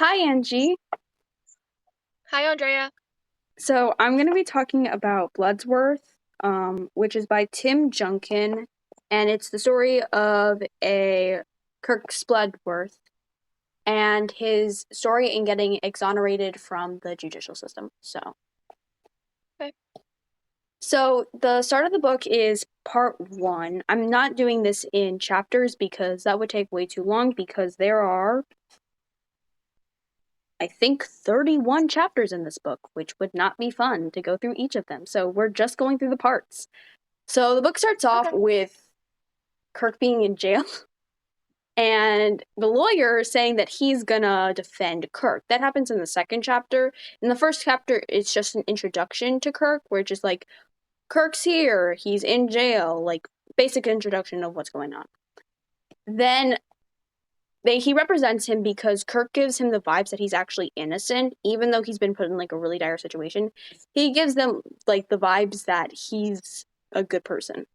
Hi, Angie. Hi, Andrea. So I'm going to be talking about Bloodsworth, which is by Tim Junkin, and it's the story of a Kirk Bloodworth and his story in getting exonerated from the judicial system. Okay. So the start of the book is part 1. I'm not doing this in chapters because that would take way too long because there are, I think, 31 chapters in this book, which would not be fun to go through each of them. So we're just going through the parts. So the book starts off Okay. with Kirk being in jail and the lawyer saying that he's gonna defend Kirk. That happens in the second chapter. In the first chapter, it's just an introduction to Kirk, where it's just like, Kirk's here, he's in jail, like, basic introduction of what's going on. Then he represents him because Kirk gives him the vibes that he's actually innocent, even though he's been put in, like, a really dire situation. He gives them, like, the vibes that he's a good person.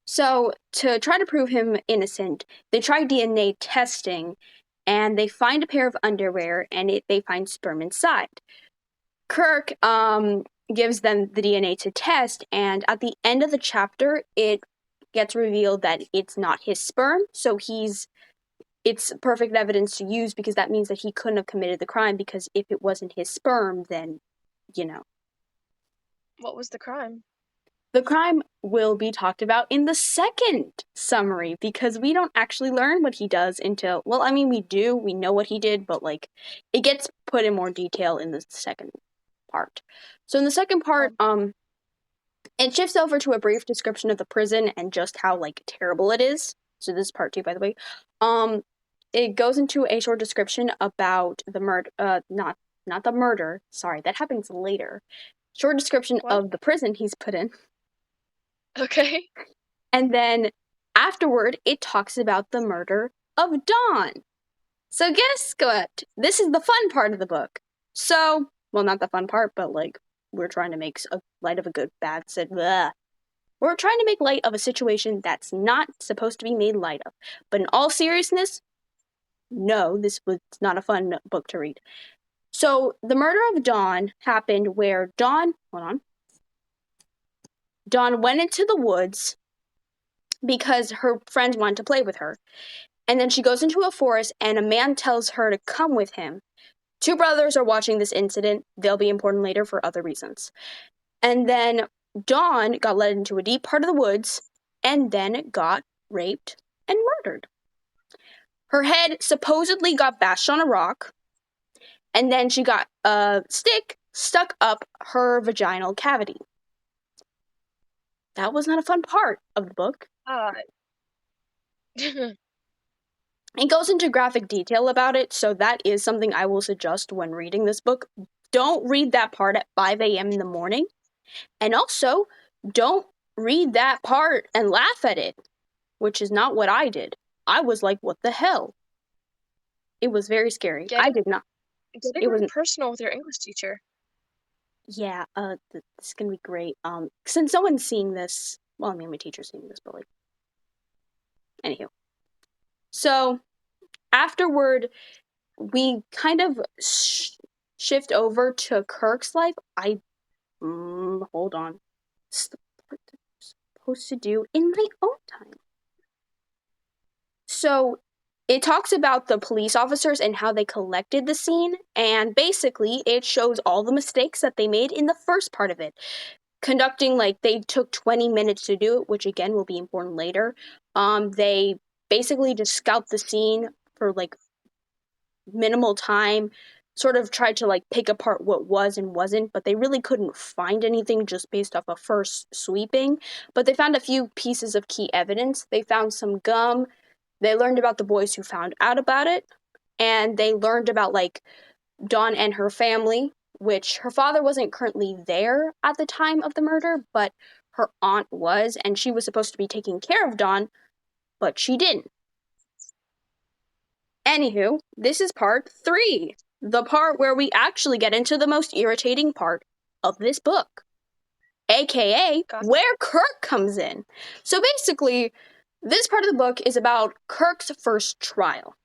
So, to try to prove him innocent, they try DNA testing, and they find a pair of underwear, and they find sperm inside. Kirk gives them the DNA to test, and at the end of the chapter, it gets revealed that it's not his sperm, so it's perfect evidence to use because that means that he couldn't have committed the crime, because if it wasn't his sperm, then, you know. What was the crime? The crime will be talked about in the second summary because we don't actually learn what he does until, well, I mean, we do, we know what he did, but, like, it gets put in more detail in the second part. So in the second part, it shifts over to a brief description of the prison and just how, like, terrible it is. So this is part 2, by the way. It goes into a short description about the murder, not the murder, sorry, that happens later. Short description What? of the prison he's put in. Okay. And then afterward, it talks about the murder of Dawn. So guess what? This is the fun part of the book. So, well, not the fun part, but, like, we're trying to make light of a good bad bleh. We're trying to make light of a situation that's not supposed to be made light of. But in all seriousness, no, this was not a fun book to read. So, the murder of Dawn happened where Dawn went into the woods because her friends wanted to play with her. And then she goes into a forest, and a man tells her to come with him. 2 brothers are watching this incident. They'll be important later for other reasons. And then Dawn got led into a deep part of the woods, and then got raped and murdered. Her head supposedly got bashed on a rock, and then she got a stick stuck up her vaginal cavity. That was not a fun part of the book. It goes into graphic detail about it, so that is something I will suggest when reading this book. Don't read that part at 5 a.m. in the morning. And also, don't read that part and laugh at it, which is not what I did. I was like, what the hell? It was very scary. I did not. Get It it wasn't. personal with your English teacher. Yeah, this is gonna be great. Since no one's seeing this, well, I mean, my teacher's seeing this, but, like, anywho. So, afterward, we kind of shift over to Kirk's life. Hold on. This is the part that I'm supposed to do in my own time. So, it talks about the police officers and how they collected the scene, and basically it shows all the mistakes that they made in the first part of it. Conducting, like, they took 20 minutes to do it, which again will be important later. They basically just scout the scene for, like, minimal time, sort of tried to, like, pick apart what was and wasn't, but they really couldn't find anything just based off a first sweeping. But they found a few pieces of key evidence. They found some gum. They learned about the boys who found out about it, and they learned about, like, Dawn and her family, which her father wasn't currently there at the time of the murder, but her aunt was, and she was supposed to be taking care of Dawn, but she didn't. Anywho, this is part 3, the part where we actually get into the most irritating part of this book, aka where Kirk comes in. So basically, this part of the book is about Kirk's first trial.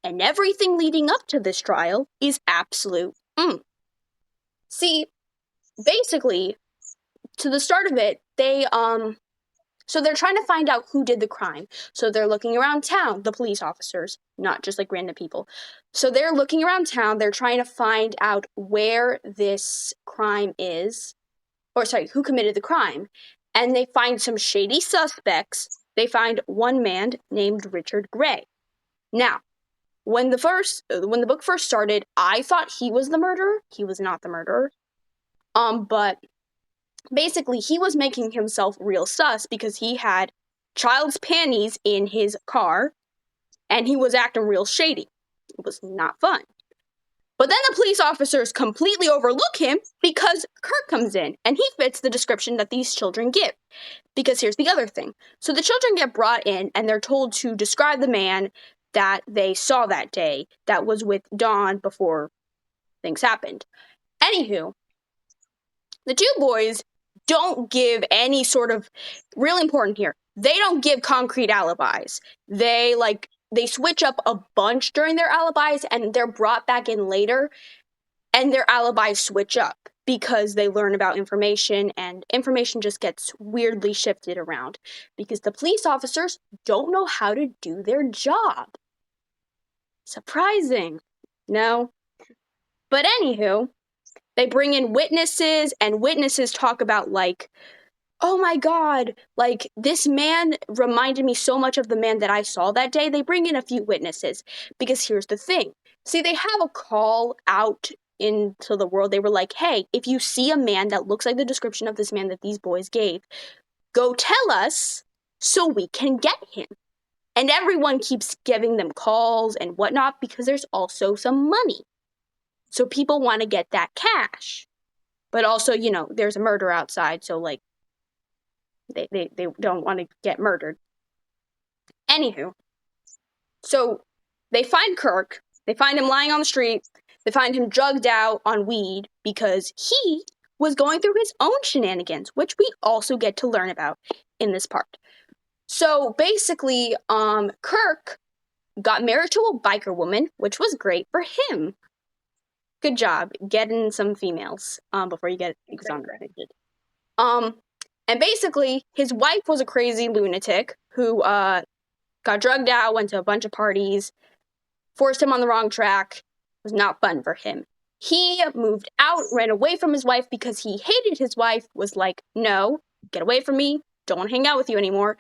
And everything leading up to this trial is absolute. See, basically, to the start of it, so they're trying to find out who did the crime. So they're looking around town, the police officers, not just like random people. So they're looking around town, they're trying to find out where this crime is, who committed the crime. And they find some shady suspects. They find one man named Richard Gray. Now, when the book first started, I thought he was the murderer. He was not the murderer. But basically, he was making himself real sus because he had child's panties in his car, and he was acting real shady. It was not fun. But then the police officers completely overlook him because Kirk comes in, and he fits the description that these children give. Because here's the other thing. So the children get brought in, and they're told to describe the man that they saw that day that was with Dawn before things happened. Anywho, the two boys don't give any sort of, really important here, they don't give concrete alibis. They switch up a bunch during their alibis, and they're brought back in later, and their alibis switch up because they learn about information, and information just gets weirdly shifted around because the police officers don't know how to do their job. Surprising, no? But anywho, they bring in witnesses, and witnesses talk about, like, oh my god, like, this man reminded me so much of the man that I saw that day. They bring in a few witnesses, because here's the thing. See, they have a call out into the world. They were like, hey, if you see a man that looks like the description of this man that these boys gave, go tell us so we can get him. And everyone keeps giving them calls and whatnot because there's also some money. So people want to get that cash. But also, there's a murder outside, so, like, they don't want to get murdered. Anywho, so they find Kirk. They find him lying on the street. They find him drugged out on weed because he was going through his own shenanigans, which we also get to learn about in this part. So basically, Kirk got married to a biker woman, which was great for him. Good job getting some females before you get exonerated. And basically, his wife was a crazy lunatic who got drugged out, went to a bunch of parties, forced him on the wrong track. It was not fun for him. He moved out, ran away from his wife because he hated his wife, was like, no, get away from me, don't want to hang out with you anymore.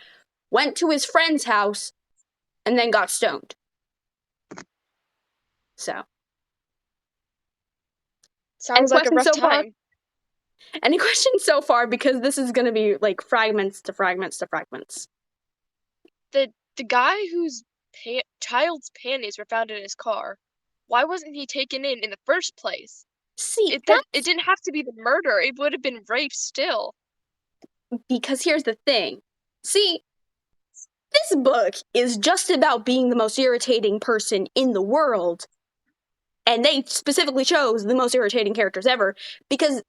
Went to his friend's house, and then got stoned. So. Sounds like a rough time. Any questions so far? Because this is going to be like fragments to fragments to fragments. The guy whose child's panties were found in his car, why wasn't he taken in the first place? See, it didn't have to be the murder. It would have been rape still. Because here's the thing. See, this book is just about being the most irritating person in the world. And they specifically chose the most irritating characters ever. Because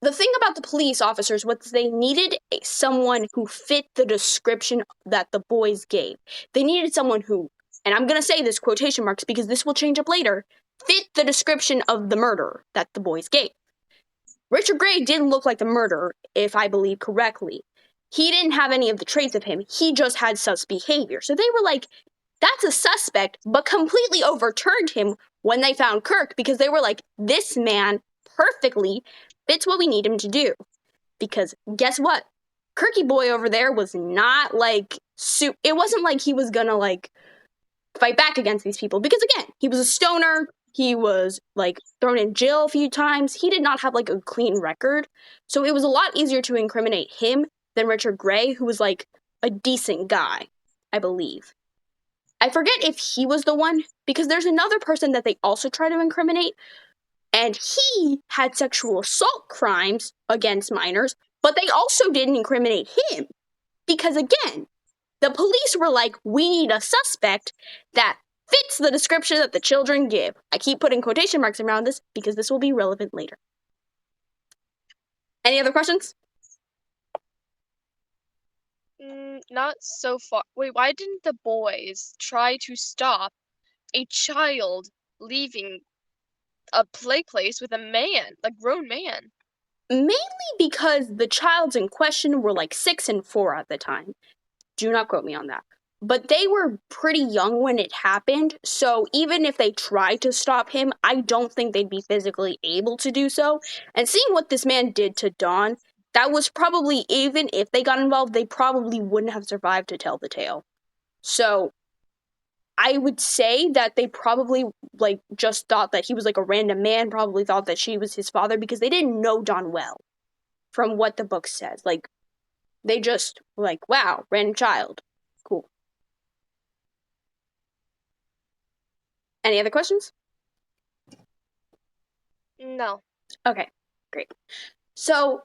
the thing about the police officers was they needed someone who fit the description that the boys gave. They needed someone who, and I'm going to say this quotation marks because this will change up later, fit the description of the murderer that the boys gave. Richard Gray didn't look like the murderer, if I believe correctly. He didn't have any of the traits of him. He just had sus behavior. So they were like, that's a suspect, but completely overturned him when they found Kirk because they were like, this man perfectly fits what we need him to do. Because guess what? Kirky boy over there was not like, it wasn't like he was gonna like fight back against these people. Because again, he was a stoner. He was like thrown in jail a few times. He did not have like a clean record. So it was a lot easier to incriminate him than Richard Gray, who was like a decent guy, I believe. I forget if he was the one, because there's another person that they also try to incriminate, and he had sexual assault crimes against minors, but they also didn't incriminate him. Because again, the police were like, we need a suspect that fits the description that the children give. I keep putting quotation marks around this because this will be relevant later. Any other questions? Not so far. Wait, why didn't the boys try to stop a child leaving a play place with a man, a grown man? Mainly because the childs in question were like 6 and 4 at the time. Do not quote me on that. But they were pretty young when it happened, so even if they tried to stop him, I don't think they'd be physically able to do so. And seeing what this man did to Dawn, that was probably, even if they got involved, they probably wouldn't have survived to tell the tale. So I would say that they probably like just thought that he was like a random man, probably thought that she was his father because they didn't know Dawn well from what the book says. Like, they just were like, wow, random child. Cool. Any other questions? No. Okay, great. So,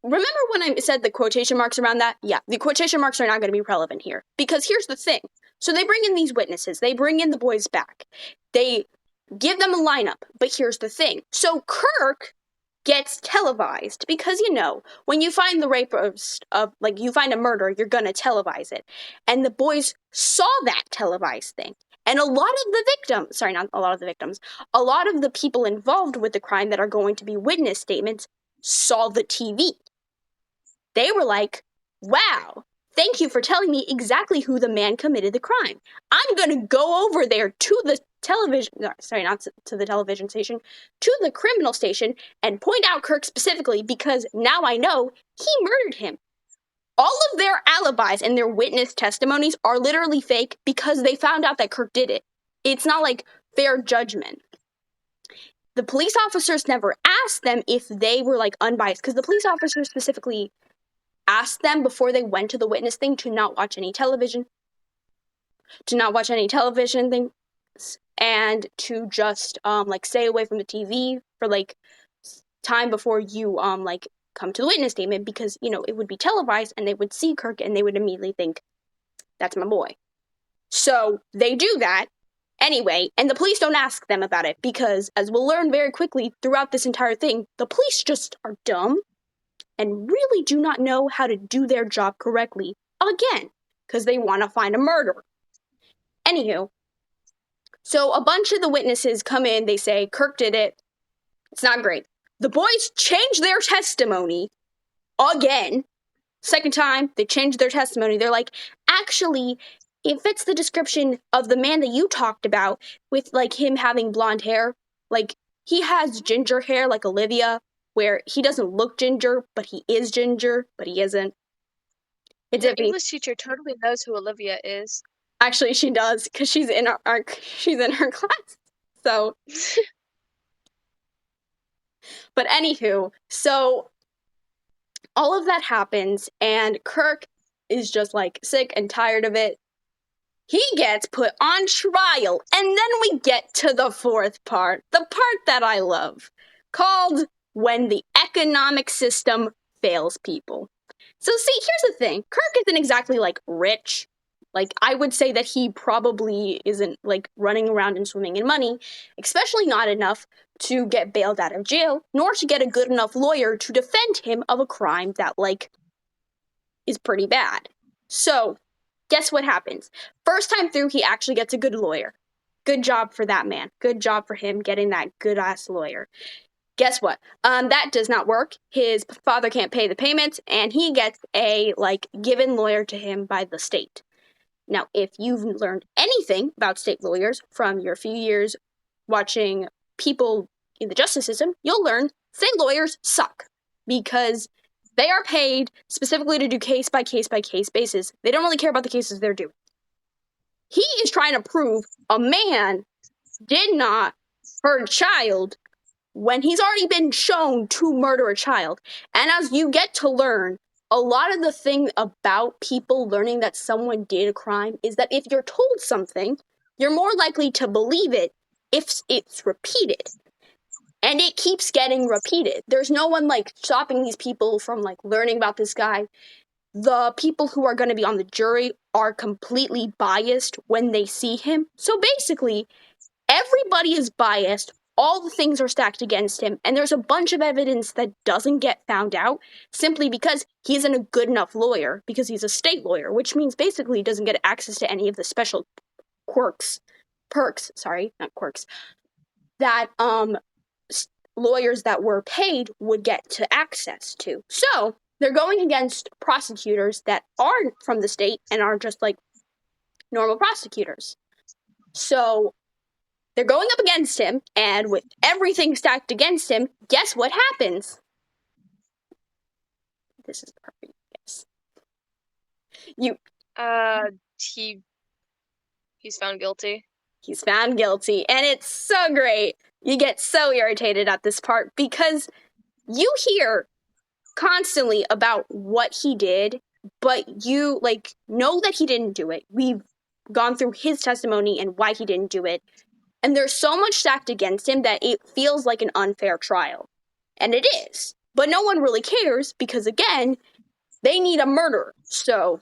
remember when I said the quotation marks around that? Yeah, the quotation marks are not going to be relevant here. Because here's the thing. So they bring in these witnesses. They bring in the boys back. They give them a lineup. But here's the thing. So Kirk gets televised because, you know, when you find the rapist of, like, you find a murder, you're going to televise it. And the boys saw that televised thing. And a lot of the victims, sorry, not a lot of the victims, a lot of the people involved with the crime that are going to be witness statements saw the TV. They were like, wow, thank you for telling me exactly who the man committed the crime. I'm going to go over there to the television, sorry, not to the television station, to the criminal station and point out Kirk specifically because now I know he murdered him. All of their alibis and their witness testimonies are literally fake because they found out that Kirk did it. It's not like fair judgment. The police officers never asked them if they were like unbiased because the police officers specifically asked them before they went to the witness thing to not watch any television, things, and to just like stay away from the TV for like time before you like come to the witness statement because, you know, it would be televised and they would see Kirk and they would immediately think, that's my boy. So they do that anyway, and the police don't ask them about it because, as we'll learn very quickly throughout this entire thing, the police just are dumb and really do not know how to do their job correctly again because they want to find a murderer. Anywho, so a bunch of the witnesses come in, they say, Kirk did it. It's not great. The boys change their testimony again. Second time, they changed their testimony. They're like, actually, it fits the description of the man that you talked about with, like, him having blonde hair. Like, he has ginger hair like Olivia, where he doesn't look ginger, but he is ginger, but he isn't. It's The English teacher totally knows who Olivia is. Actually, she does, because she's in her class. So, but anywho, so all of that happens, and Kirk is just like sick and tired of it. He gets put on trial, and then we get to the fourth part, the part that I love, called When the Economic System Fails People. So see, here's the thing. Kirk isn't exactly, like, rich. Like, I would say that he probably isn't, like, running around and swimming in money, especially not enough to get bailed out of jail, nor to get a good enough lawyer to defend him of a crime that, like, is pretty bad. So, guess what happens? First time through, he actually gets a good lawyer. Good job for that man. Good job for him getting that good-ass lawyer. Guess what? That does not work. His father can't pay the payments, and he gets a, like, given lawyer to him by the state. Now, if you've learned anything about state lawyers from your few years watching people in the justice system, you'll learn state lawyers suck because they are paid specifically to do case by case by case basis. They don't really care about the cases they're doing. He is trying to prove a man did not hurt a child when he's already been shown to murder a child. And as you get to learn, a lot of the thing about people learning that someone did a crime is that if you're told something, you're more likely to believe it if it's repeated. And it keeps getting repeated. There's no one, like, stopping these people from, like, learning about this guy. The people who are going to be on the jury are completely biased when they see him. So basically, everybody is biased. All the things are stacked against him, and there's a bunch of evidence that doesn't get found out simply because he isn't a good enough lawyer, because he's a state lawyer, which means basically he doesn't get access to any of the special quirks perks, sorry, not quirks, that lawyers that were paid would get to access to. So they're going against prosecutors that aren't from the state and are just like normal prosecutors. So they're going up against him, and with everything stacked against him, guess what happens? This is the perfect guess. He's found guilty. He's found guilty, and it's so great. You get so irritated at this part because you hear constantly about what he did, but you know that he didn't do it. We've gone through his testimony and why he didn't do it. And there's so much stacked against him that it feels like an unfair trial. And it is. But no one really cares because, again, they need a murderer. So,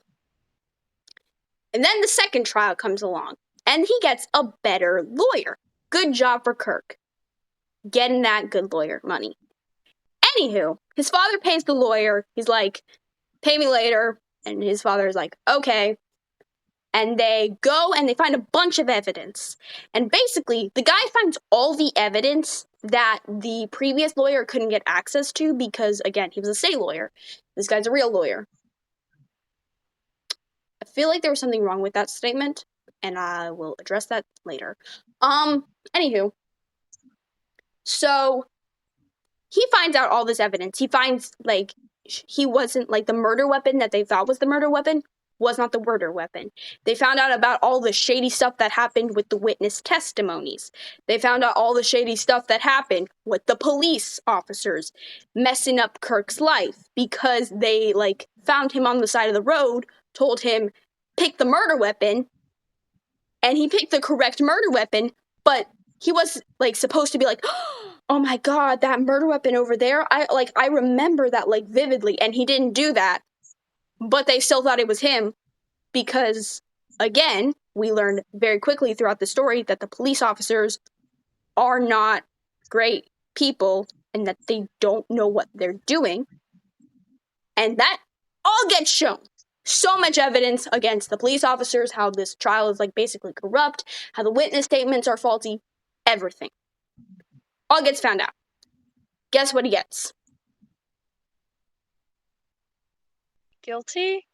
and then the second trial comes along and he gets a better lawyer. Good job for Kirk. Getting that good lawyer money. Anywho, his father pays the lawyer. He's like, pay me later. And his father is like, okay. And they go and they find a bunch of evidence. And basically, the guy finds all the evidence that the previous lawyer couldn't get access to because, again, he was a state lawyer. This guy's a real lawyer. I feel like there was something wrong with that statement, and I will address that later. Anywho. So, he finds out all this evidence. He finds, he wasn't, the murder weapon that they thought was the murder weapon was not the murder weapon. They found out about all the shady stuff that happened with the witness testimonies. They found out all the shady stuff that happened with the police officers messing up Kirk's life because they, found him on the side of the road, told him, pick the murder weapon, and he picked the correct murder weapon, but he was, supposed to be oh my god, that murder weapon over there, I remember that, vividly, and he didn't do that. But they still thought it was him because, again, we learned very quickly throughout the story that the police officers are not great people and that they don't know what they're doing. And that all gets shown. So much evidence against the police officers, how this trial is, basically corrupt, how the witness statements are faulty, everything. All gets found out. Guess what he gets? Guilty?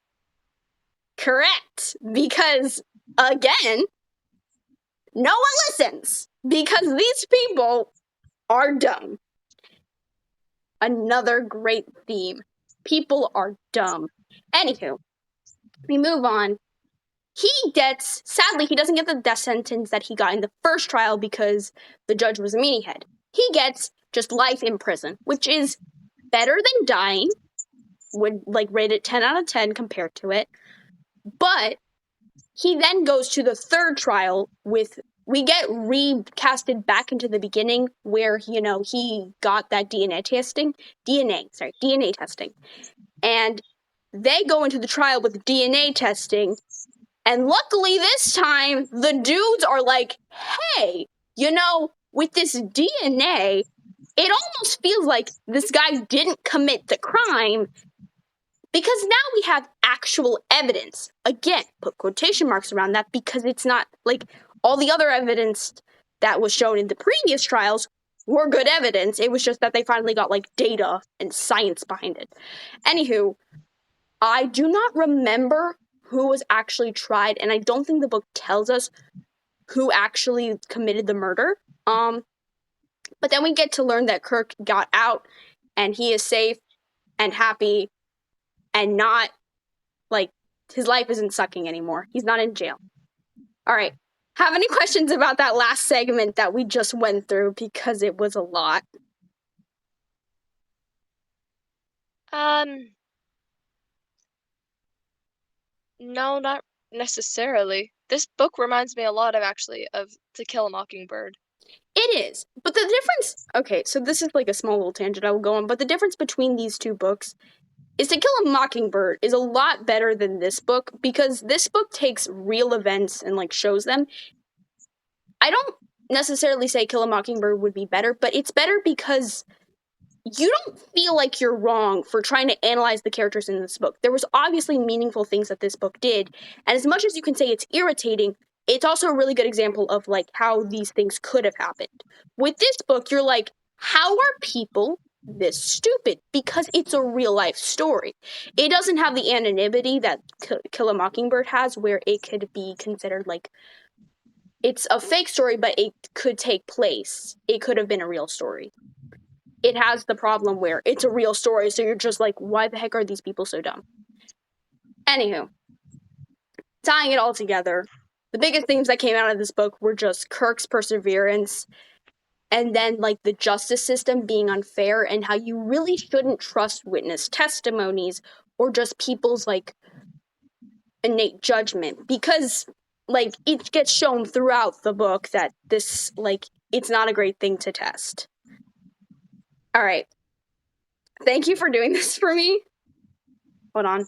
Correct. Because, again, no one listens. Because these people are dumb. Another great theme. People are dumb. Anywho, we move on. Sadly, he doesn't get the death sentence that he got in the first trial because the judge was a meathead. He gets just life in prison, which is better than dying. Would rate it 10 out of 10 compared to it. But he then goes to the third trial we get recasted back into the beginning where, he got that DNA testing. And they go into the trial with DNA testing. And luckily this time, the dudes are like, hey, with this DNA, it almost feels like this guy didn't commit the crime. Because now we have actual evidence. Again, put quotation marks around that because it's not all the other evidence that was shown in the previous trials were good evidence. It was just that they finally got data and science behind it. Anywho, I do not remember who was actually tried, and I don't think the book tells us who actually committed the murder. But then we get to learn that Kirk got out and he is safe and happy. And not, his life isn't sucking anymore. He's not in jail. All right. Have any questions about that last segment that we just went through? Because it was a lot. No, not necessarily. This book reminds me a lot of To Kill a Mockingbird. It is. But the difference... Okay, so this is a small little tangent I will go on. But the difference between these two books is To Kill a Mockingbird is a lot better than this book because this book takes real events and shows them. I don't necessarily say Kill a Mockingbird would be better, but it's better because you don't feel like you're wrong for trying to analyze the characters in this book. There was obviously meaningful things that this book did, and as much as you can say it's irritating, it's also a really good example of like how these things could have happened. With this book, you're like, how are people this stupid? Because it's a real life story. It doesn't have the anonymity that Kill a Mockingbird has, where it could be considered like it's a fake story, but it could take place. It could have been a real story. It has the problem where it's a real story, so you're just like, why the heck are these people so dumb? Anywho, tying it all together, the biggest themes that came out of this book were just Kirk's perseverance, and then like the justice system being unfair, and how you really shouldn't trust witness testimonies or just people's like innate judgment, because like it gets shown throughout the book that this like it's not a great thing to test. All right. Thank you for doing this for me. Hold on.